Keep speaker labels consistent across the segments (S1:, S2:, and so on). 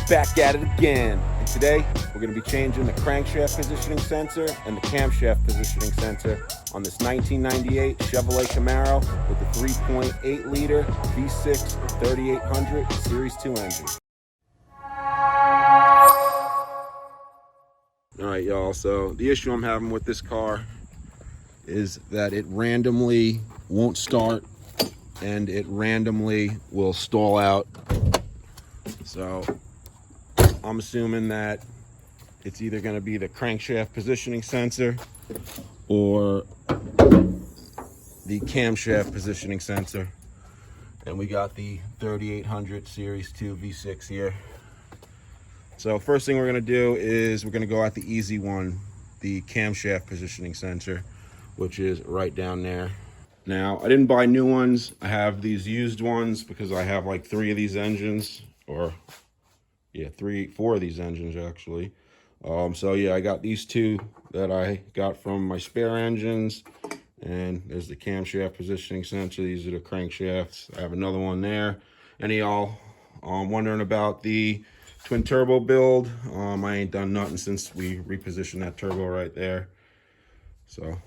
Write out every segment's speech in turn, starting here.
S1: back at it again. And today, we're going to be changing the crankshaft positioning sensor and the camshaft positioning sensor on this 1998 Chevrolet Camaro with the 3.8 liter V6 3800 Series 2 engine. All right, y'all, so the issue I'm having with this car is that it randomly won't start and it randomly will stall out. So I'm assuming that it's either going to be the crankshaft positioning sensor or the camshaft positioning sensor. And we got the 3800 Series 2 V6 here. So first thing we're going to do is we're going to go at the easy one, the camshaft positioning sensor, which is right down there. Now, I didn't buy new ones. I have these used ones because I have like 3 of these engines, or yeah, 4 of these engines actually. So yeah, I got these 2 that I got from my spare engines, and there's the camshaft positioning sensor. These are the crankshafts. I have another one there. Any y'all wondering about the twin turbo build? I ain't done nothing since we repositioned that turbo right there. So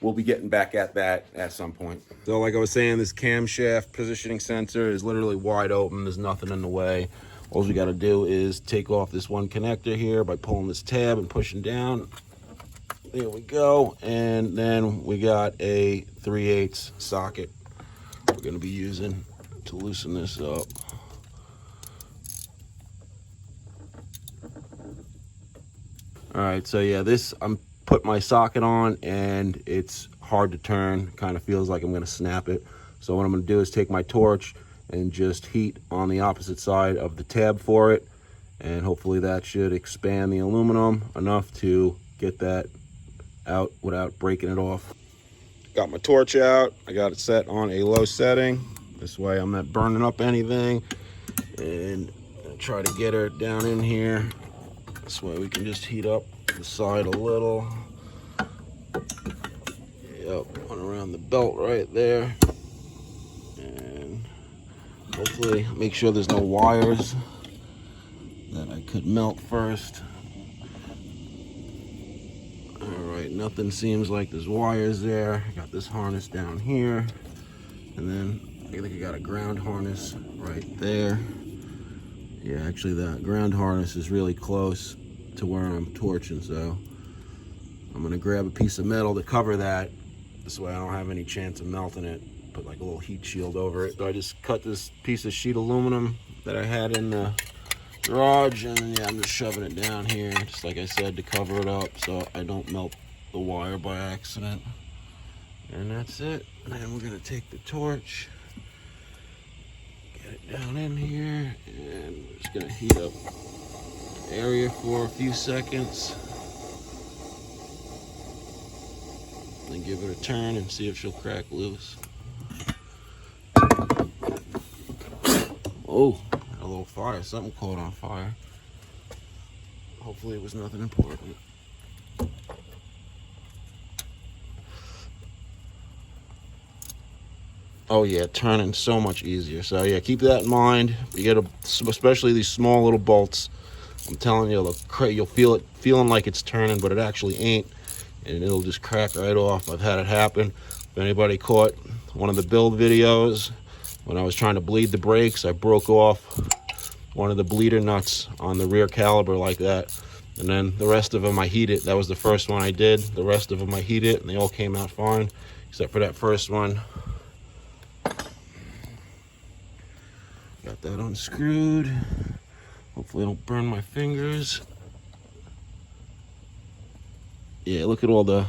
S1: we'll be getting back at that at some point. So like I was saying, this camshaft positioning sensor is literally wide open. There's nothing in the way. All you got to do is take off this one connector here by pulling this tab and pushing down. There we go. And then we got a 3/8 socket we're going to be using to loosen this up. All right, so yeah, I'm put my socket on and it's hard to turn. Kind of feels like I'm going to snap it. So what I'm going to do is take my torch and just heat on the opposite side of the tab for it, and hopefully that should expand the aluminum enough to get that out without breaking it off. Got my torch out. I got it set on a low setting. This way I'm not burning up anything, and I'll try to get her down in here. This way we can just heat up the side a little. Yep, one around the belt right there. And hopefully make sure there's no wires that I could melt first. All right, nothing seems like there's wires there. I got this harness down here. And then I think I got a ground harness right there. Yeah, actually the ground harness is really close to where I'm torching, so I'm gonna grab a piece of metal to cover that. This way I don't have any chance of melting it. Put like a little heat shield over it. So I just cut this piece of sheet aluminum that I had in the garage, and yeah, I'm just shoving it down here, just like I said, to cover it up so I don't melt the wire by accident. And that's it. And then we're gonna take the torch, get it down in here, and we're just gonna heat up the area for a few seconds. Then give it a turn and see if she'll crack loose. Oh, a little fire. Something caught on fire. Hopefully it was nothing important. Oh yeah, turning so much easier. So yeah, keep that in mind. You get especially these small little bolts. I'm telling you, you'll feel it feeling like it's turning, but it actually ain't, and it'll just crack right off. I've had it happen. If anybody caught one of the build videos, when I was trying to bleed the brakes, I broke off one of the bleeder nuts on the rear caliper like that. And then the rest of them I heated. That was the first one I did. The rest of them I heated, and they all came out fine, except for that first one. Got that unscrewed. Hopefully I don't burn my fingers. Yeah, look at all the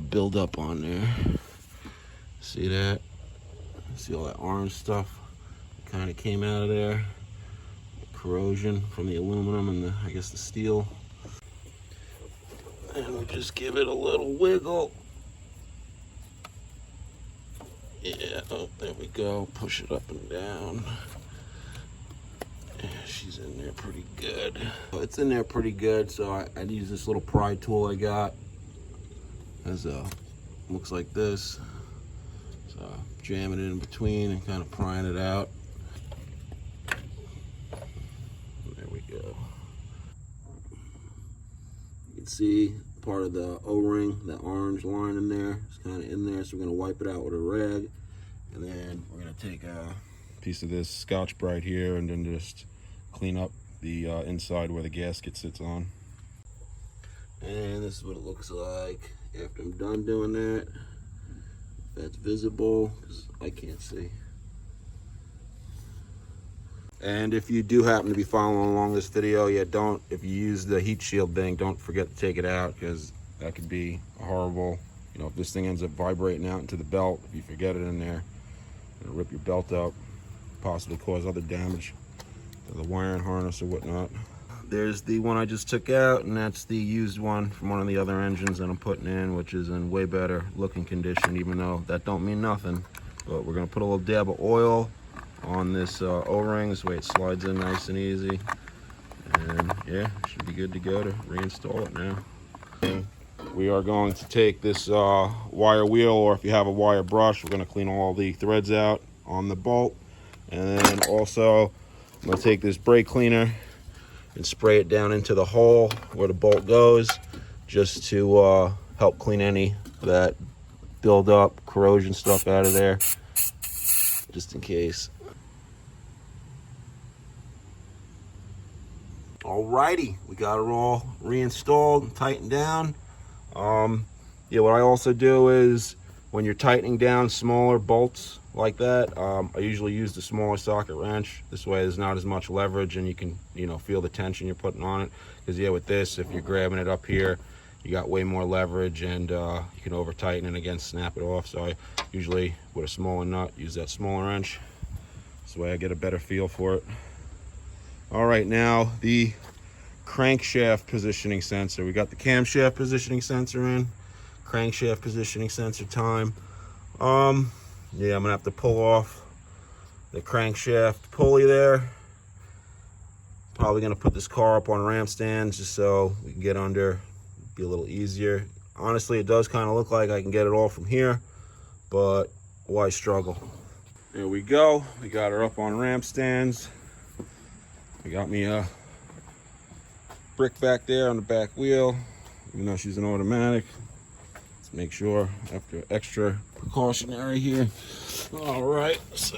S1: build up on there. See that? See all that orange stuff kind of came out of there. Corrosion from the aluminum and I guess the steel. And we'll just give it a little wiggle. Yeah, oh, there we go. Push it up and down. Yeah, she's in there pretty good. It's in there pretty good, so I use this little pry tool I got. Looks like this. So jamming it in between and kind of prying it out. see part of the O-ring, that orange line in there. It's kind of in there, so we're going to wipe it out with a rag. And then we're going to take a piece of this Scotch-Brite here and then just clean up the inside where the gasket sits on. And this is what it looks like after I'm done doing that. If that's visible, because I can't see. And if you do happen to be following along this video, if you use the heat shield thing, don't forget to take it out, because that could be horrible. You know, if this thing ends up vibrating out into the belt, if you forget it in there, it'll rip your belt up, possibly cause other damage to the wiring harness or whatnot. There's the one I just took out, and that's the used one from one of the other engines that I'm putting in, which is in way better looking condition, even though that don't mean nothing. But we're gonna put a little dab of oil on this O-ring, this way it slides in nice and easy. And yeah, should be good to go to reinstall it now. And we are going to take this wire wheel, or if you have a wire brush, we're going to clean all the threads out on the bolt. And then also I'm going to take this brake cleaner and spray it down into the hole where the bolt goes, just to help clean any of that build up corrosion stuff out of there, just in case. Alrighty, we got it all reinstalled and tightened down. Yeah, what I also do is when you're tightening down smaller bolts like that, I usually use the smaller socket wrench. This way there's not as much leverage and you can, feel the tension you're putting on it. Because yeah, with this, if you're grabbing it up here, you got way more leverage, and you can over tighten and again snap it off. So I usually, with a smaller nut, use that smaller wrench. This way I get a better feel for it. All right, now the crankshaft positioning sensor. We got the camshaft positioning sensor in, crankshaft positioning sensor time. Yeah, I'm gonna have to pull off the crankshaft pulley there. Probably gonna put this car up on ramp stands just so we can get under, be a little easier. Honestly, it does kind of look like I can get it all from here, but why struggle? There we go. We got her up on ramp stands. We got me a brick back there on the back wheel, even though she's an automatic. Let's make sure, after extra precautionary here. All right, so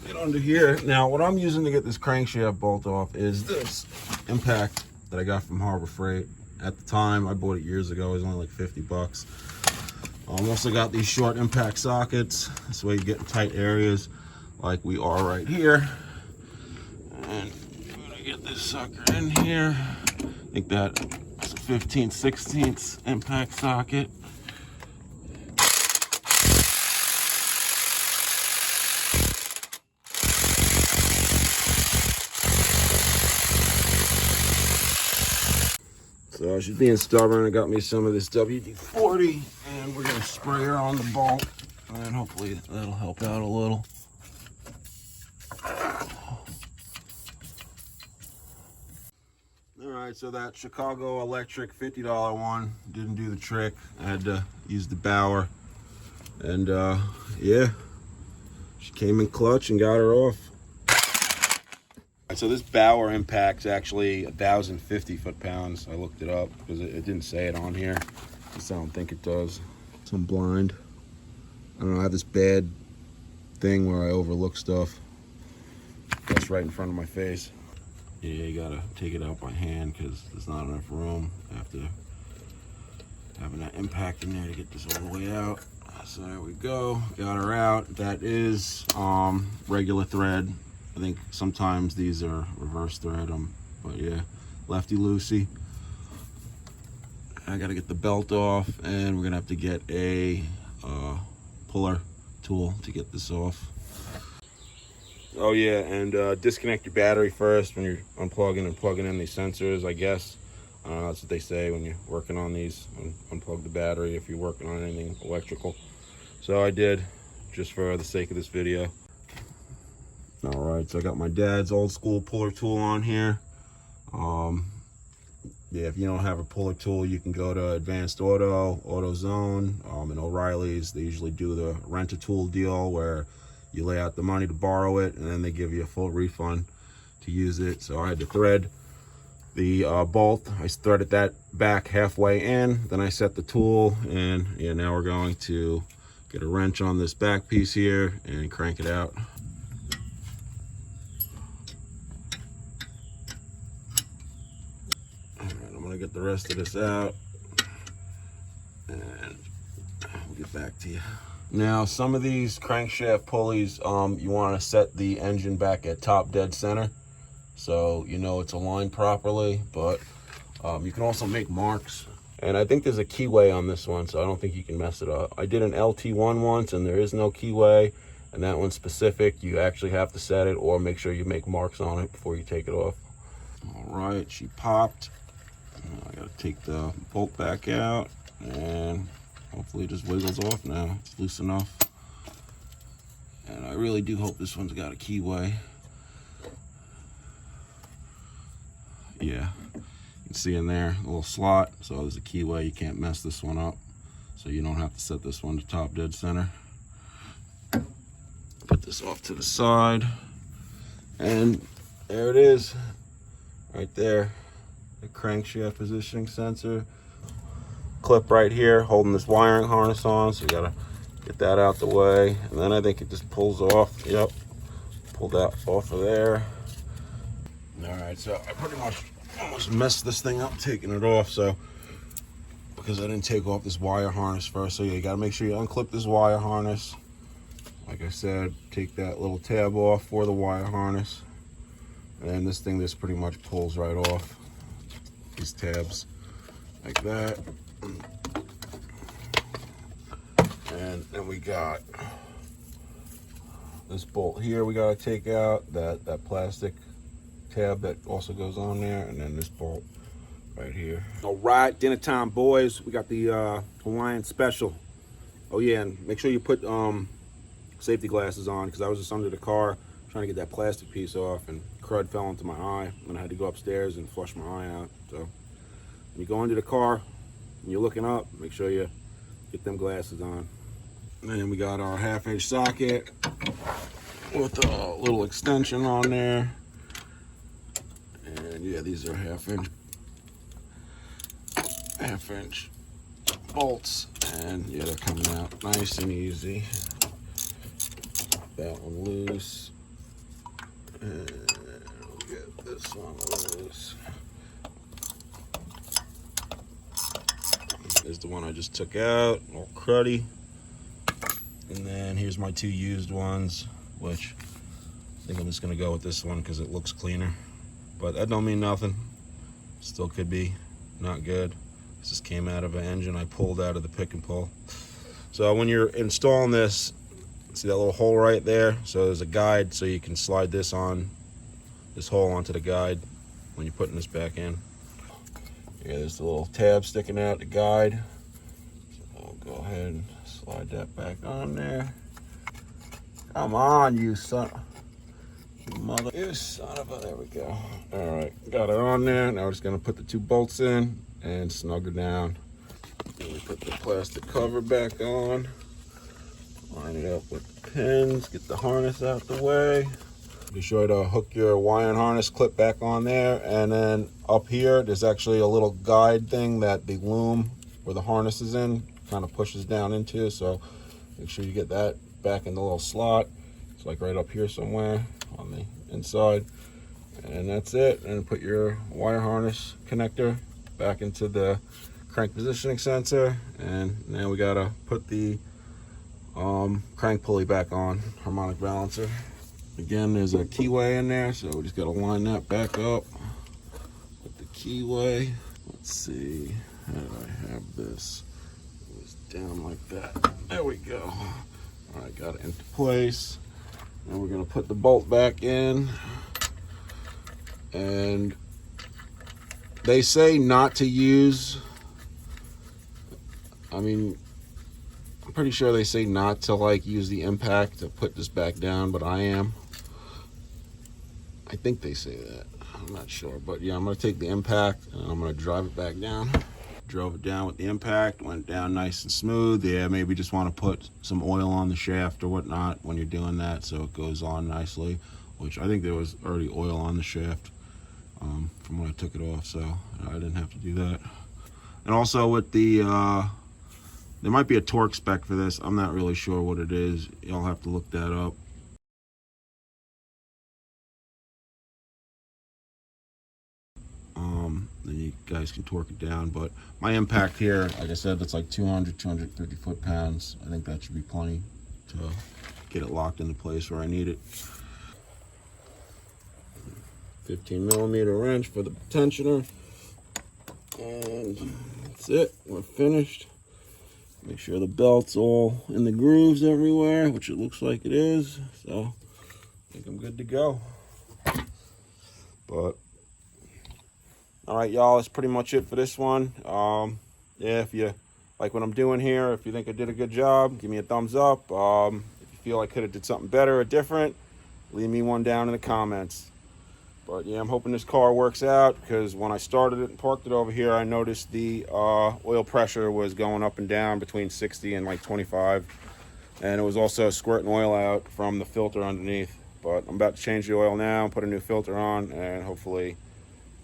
S1: get under here. Now, what I'm using to get this crankshaft bolt off is this impact that I got from Harbor Freight. At the time, I bought it years ago. It was only like 50 bucks. I also got these short impact sockets. This way you get in tight areas like we are right here. And get this sucker in here. I think that's a 15/16 impact socket. So she's being stubborn. I got me some of this WD-40, and we're gonna spray her on the bolt, and hopefully that'll help out a little. Alright, so that Chicago Electric $50 one didn't do the trick. I had to use the Bauer. And yeah, she came in clutch and got her off. Alright, so this Bauer impact's actually 1,050 foot-pounds. I looked it up because it didn't say it on here. I just don't think it does. So I'm blind. I don't know, I have this bad thing where I overlook stuff. That's right in front of my face. Yeah, you gotta take it out by hand because there's not enough room after having that impact in there to get this all the way out. So there we go, got her out. That is regular thread. I think sometimes these are reverse thread, but yeah, lefty loosey. I gotta get the belt off, and we're gonna have to get a puller tool to get this off. Oh yeah, and disconnect your battery first when you're unplugging and plugging in these sensors, I guess. That's what they say when you're working on these. Unplug the battery if you're working on anything electrical. So I did, just for the sake of this video. All right, so I got my dad's old school puller tool on here. Yeah, if you don't have a puller tool, you can go to Advanced Auto, AutoZone, and O'Reilly's. They usually do the rent-a-tool deal where you lay out the money to borrow it, and then they give you a full refund to use it. So I had to thread the bolt. I threaded that back halfway in, then I set the tool, and yeah, now we're going to get a wrench on this back piece here and crank it out. All right, I'm gonna get the rest of this out and we'll get back to you. Now, some of these crankshaft pulleys, you want to set the engine back at top dead center, so you know it's aligned properly, but you can also make marks. And I think there's a keyway on this one, so I don't think you can mess it up. I did an LT1 once, and there is no keyway, and that one's specific. You actually have to set it, or make sure you make marks on it before you take it off. All right, she popped. I gotta take the bolt back out, and hopefully it just wiggles off now. It's loose enough. And I really do hope this one's got a keyway. Yeah, you can see in there a little slot, so there's a keyway. You can't mess this one up, so you don't have to set this one to top dead center. Put this off to the side, and there it is, right there. The crankshaft positioning sensor clip right here, holding this wiring harness on, so you gotta get that out the way, and then I think it just pulls off. Yep, pull that off of there. All right, so I pretty much almost messed this thing up taking it off, so because I didn't take off this wire harness first. So yeah, you gotta make sure you unclip this wire harness. Like I said, take that little tab off for the wire harness, and this thing just pretty much pulls right off these tabs like that. And then we got this bolt here we gotta take out, that plastic tab that also goes on there, and then this bolt right here. All right, dinner time, boys. We got the Hawaiian special. Oh yeah, and make sure you put safety glasses on, because I was just under the car trying to get that plastic piece off, and crud fell into my eye, and I had to go upstairs and flush my eye out. So when you go into the car and you're looking up, make sure you get them glasses on. And then we got our 1/2-inch socket with a little extension on there. And yeah, these are 1/2-inch bolts, and yeah, they're coming out nice and easy. That one loose, and we'll get this one loose. There's the one I just took out, all cruddy. And then here's my 2 used ones, which I think I'm just gonna go with this one because it looks cleaner. But that don't mean nothing. Still could be not good. This just came out of an engine I pulled out of the pick and pull. So when you're installing this, see that little hole right there? So there's a guide, so you can slide this on, this hole onto the guide when you're putting this back in. Yeah, there's the little tab sticking out, the guide. So I'll go ahead and slide that back on there. Come on, you son. You son of a, there we go. All right, got it on there. Now we're just gonna put the 2 bolts in and snug it down. Then we put the plastic cover back on. Line it up with the pins, get the harness out the way. Be sure to hook your wiring harness clip back on there, and then up here there's actually a little guide thing that the loom where the harness is in kind of pushes down into, so make sure you get that back in the little slot. It's like right up here somewhere on the inside, and that's it. And put your wire harness connector back into the crank positioning sensor, and now we gotta put the crank pulley back on, harmonic balancer. Again, there's a keyway in there, so we just gotta line that back up with the keyway. Let's see, how do I have this? It was down like that. There we go. All right, got it into place. Now we're gonna put the bolt back in, and they say not to use, I mean, I'm pretty sure they say not to like use the impact to put this back down, but I am. I think they say that. I'm not sure, but yeah, I'm gonna take the impact and I'm gonna drive it back down. Drove it down with the impact, went down nice and smooth. Yeah, maybe just want to put some oil on the shaft or whatnot when you're doing that, so it goes on nicely, which I think there was already oil on the shaft. from when I took it off, so I didn't have to do that. And also with the, there might be a torque spec for this. I'm not really sure what it is. You'll have to look that up. Then you guys can torque it down. But my impact here, like I said, that's like 250 foot-pounds. I think that should be plenty to get it locked into place where I need it. 15mm wrench for the tensioner. And that's it. We're finished. Make sure the belt's all in the grooves everywhere, which it looks like it is. So I think I'm good to go. But all right, y'all, that's pretty much it for this one. Yeah, if you like what I'm doing here, if you think I did a good job, give me a thumbs up. If you feel I could have did something better or different, leave me one down in the comments. But yeah, I'm hoping this car works out, because when I started it and parked it over here, I noticed the oil pressure was going up and down between 60 and like 25. And it was also squirting oil out from the filter underneath. But I'm about to change the oil now, put a new filter on, and hopefully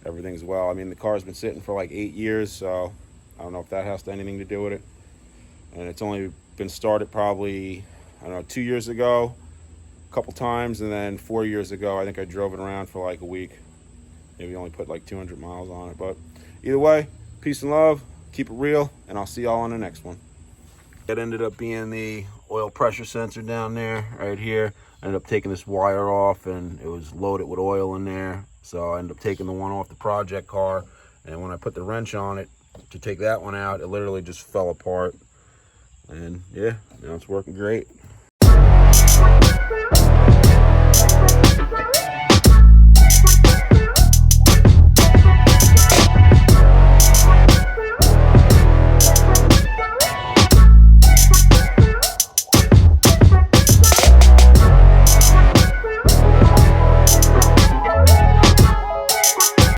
S1: everything's well. I mean, the car's been sitting for like 8 years, so I don't know if that has anything to do with it. And it's only been started probably, I don't know, 2 years ago, a couple times, and then 4 years ago, I think I drove it around for like a week. Maybe only put like 200 miles on it. But either way, peace and love, keep it real, and I'll see y'all on the next one. It ended up being the oil pressure sensor down there, right here. I ended up taking this wire off, and it was loaded with oil in there. So I ended up taking the one off the project car, and when I put the wrench on it to take that one out, it literally just fell apart. And yeah, now it's working great.